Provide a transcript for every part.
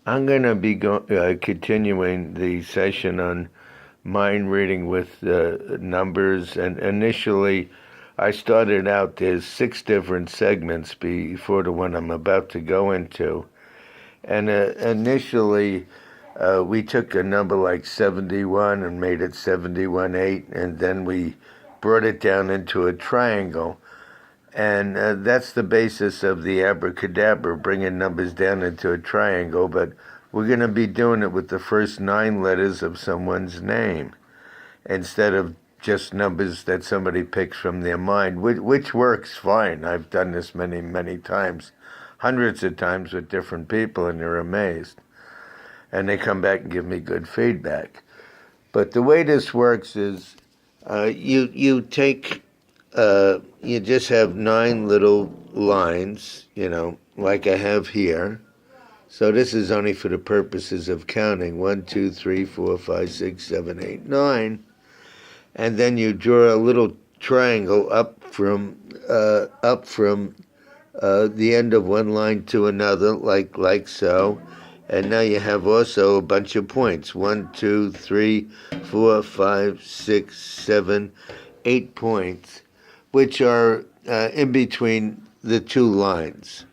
I'm going to be continuing the session on mind reading with numbers. And initially, I started out, there's 6 different segments before the one I'm about to go into. And initially, we took a number like 71 and made it 71.8, and then we brought it down into a triangle. And that's the basis of the abracadabra, bringing numbers down into a triangle. But we're going to be doing it with the first 9 letters of someone's name instead of just numbers that somebody picks from their mind, which works fine. I've done this many, many times, hundreds of times with different people, and they're amazed. And they come back and give me good feedback. But the way this works is you take you just have 9 little lines, like I have here. So this is only for the purposes of counting. 1, 2, 3, 4, 5, 6, 7, 8, 9. And then you draw a little triangle up from the end of one line to another, like so. And now you have also a bunch of points. 1, 2, 3, 4, 5, 6, 7, 8 points, which are in between the 2 lines.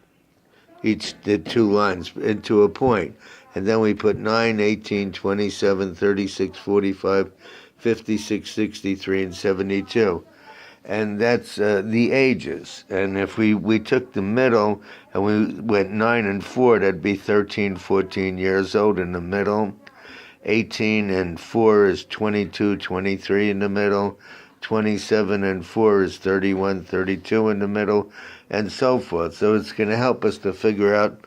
The 2 lines into a point. And then we put 9, 18, 27, 36, 45, 56, 63, and 72. And that's the ages. And if we took the middle and we went 9 and 4, that'd be 13, 14 years old in the middle. 18 and 4 is 22, 23 in the middle. 27 and 4 is 31, 32 in the middle, and so forth. So it's going to help us to figure out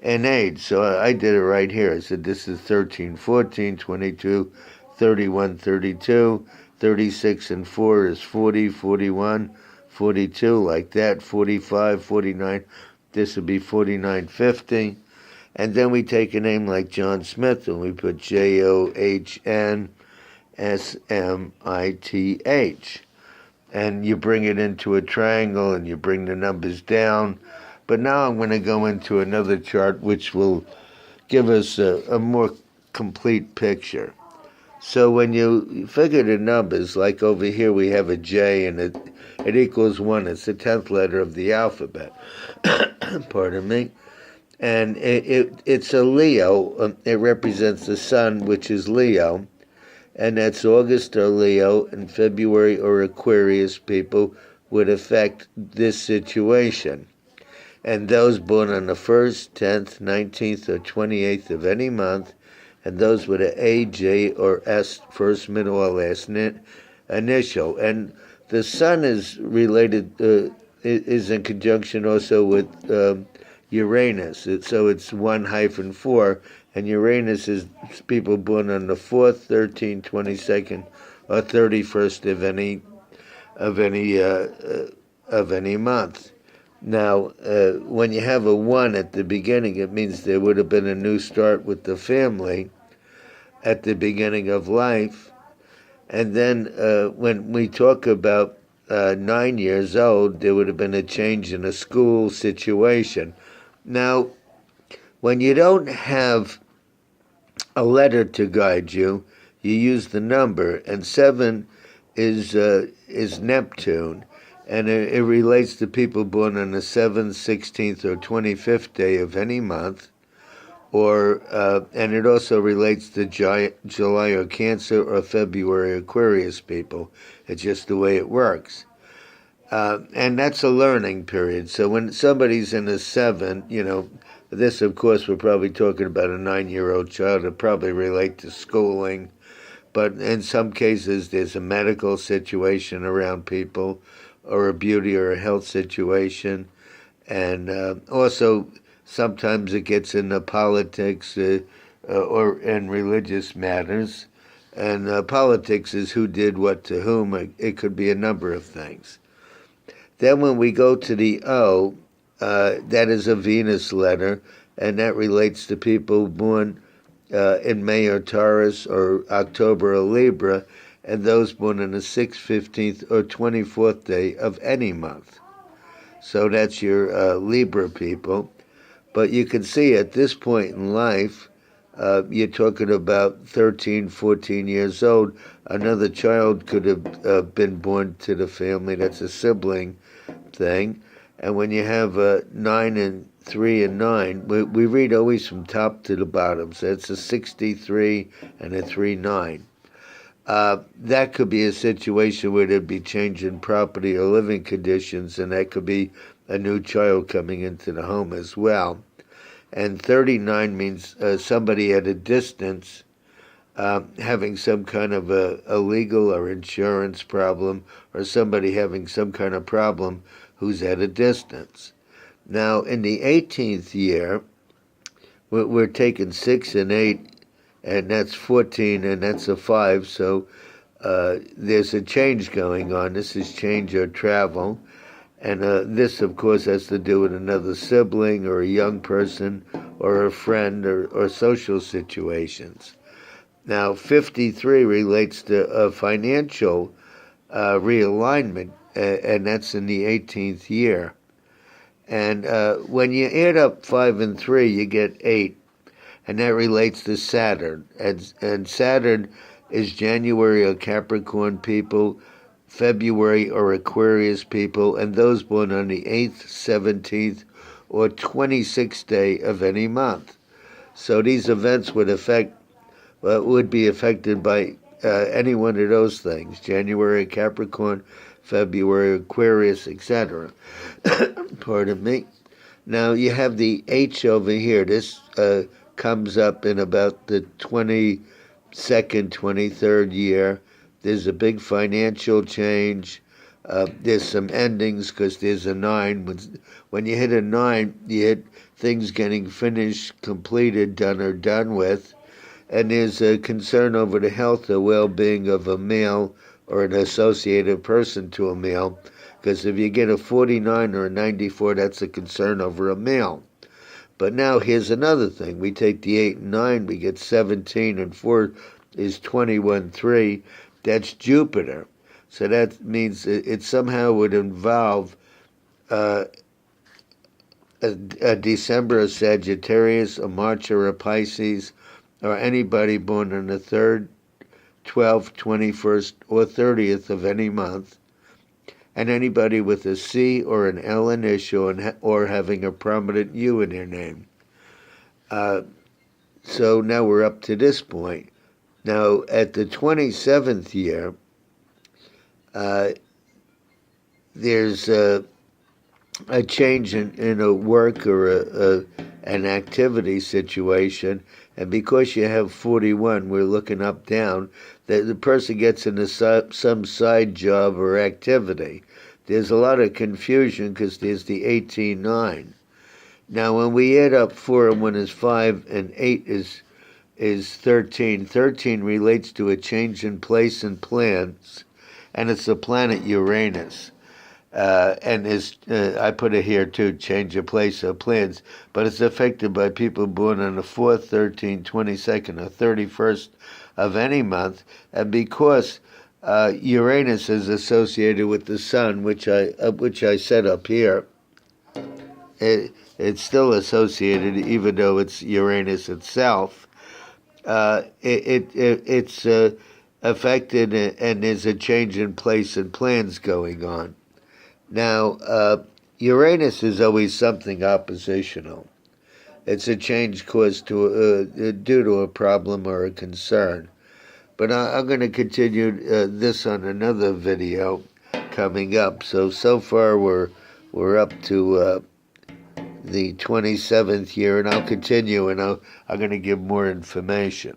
an age. So I did it right here. I said this is 13, 14, 22, 31, 32, 36 and 4 is 40, 41, 42, like that, 45, 49. This would be 49, 50. And then we take a name like John Smith, and we put John Smith, and you bring it into a triangle and you bring the numbers down. But now I'm going to go into another chart which will give us a more complete picture. So when you figure the numbers, like over here we have a J and it equals 1. It's the 10th letter of the alphabet. Pardon me. And it's a Leo. It represents the sun, which is Leo. And that's August or Leo, and February or Aquarius people would affect this situation. And those born on the 1st, 10th, 19th, or 28th of any month, and those with an A, J, or S, first, middle, or last initial. And the sun is related, is in conjunction also with Uranus. So it's 1-4. And Uranus is people born on the 4th, 13th, 22nd, or 31st of any month. Now, when you have a 1 at the beginning, it means there would have been a new start with the family at the beginning of life. And then when we talk about 9 years old, there would have been a change in a school situation. Now, when you don't have a letter to guide you, you use the number, and 7 is Neptune, and it relates to people born on the 7th, 16th, or 25th day of any month, and it also relates to July or Cancer or February Aquarius people. It's just the way it works. And that's a learning period. So when somebody's in a 7, this, of course, we're probably talking about a 9-year-old child. It'll probably relate to schooling. But in some cases, there's a medical situation around people, or a beauty or a health situation. And also, sometimes it gets into politics or in religious matters. And politics is who did what to whom. It could be a number of things. Then when we go to the O, that is a Venus letter, and that relates to people born in May or Taurus or October or Libra, and those born on the 6th, 15th, or 24th day of any month. So that's your Libra people. But you can see at this point in life, you're talking about 13, 14 years old. Another child could have been born to the family. That's a sibling thing. And when you have 9 and 3 and 9, we read always from top to the bottom. So it's a 63 and a 3-9. That could be a situation where there'd be change in property or living conditions, and that could be a new child coming into the home as well. And 39 means somebody at a distance having some kind of a legal or insurance problem, or somebody having some kind of problem who's at a distance. Now, in the 18th year, we're taking 6 and 8, and that's 14, and that's a 5, so there's a change going on. This is change or travel. And this, of course, has to do with another sibling or a young person or a friend or social situations. Now, 53 relates to financial realignment, and that's in the 18th year. And when you add up 5 and 3, you get 8, and that relates to Saturn. And Saturn is January or Capricorn people, February or Aquarius people, and those born on the 8th, 17th, or 26th day of any month. So these events would be affected by any one of those things: January Capricorn, February Aquarius, etc. Pardon me. Now you have the H over here. This comes up in about the 22nd, 23rd year. There's a big financial change. There's some endings because there's a 9. When you hit a 9, you hit things getting finished, completed, done, or done with. And there's a concern over the health or well-being of a male or an associated person to a male. Because if you get a 49 or a 94, that's a concern over a male. But now here's another thing. We take the 8 and 9, we get 17, and 4 is 21-3. That's Jupiter. So that means it somehow would involve a December or Sagittarius, a March or a Pisces, or anybody born on the 3rd, 12th, 21st, or 30th of any month, and anybody with a C or an L initial or having a prominent U in their name. So now we're up to this point. Now, at the 27th year, there's a change in a work or an activity situation, and because you have 41, we're looking up, down, that the person gets into some side job or activity. There's a lot of confusion because there's the 18-9. Now, when we add up 4 and 1 is 5, and 8 is 13. 13 relates to a change in place and plans, and it's the planet Uranus. And I put it here too, change of place or plans, but it's affected by people born on the 4th, 13th, 22nd, or 31st of any month, and because Uranus is associated with the Sun, which I set up here, it's still associated, even though it's Uranus itself. It's affected, and there's a change in place and plans going on. Now, Uranus is always something oppositional. It's a change caused due to a problem or a concern. But I'm going to continue this on another video coming up. So far we're up to the 27th year, and I'll continue, and I'm going to give more information.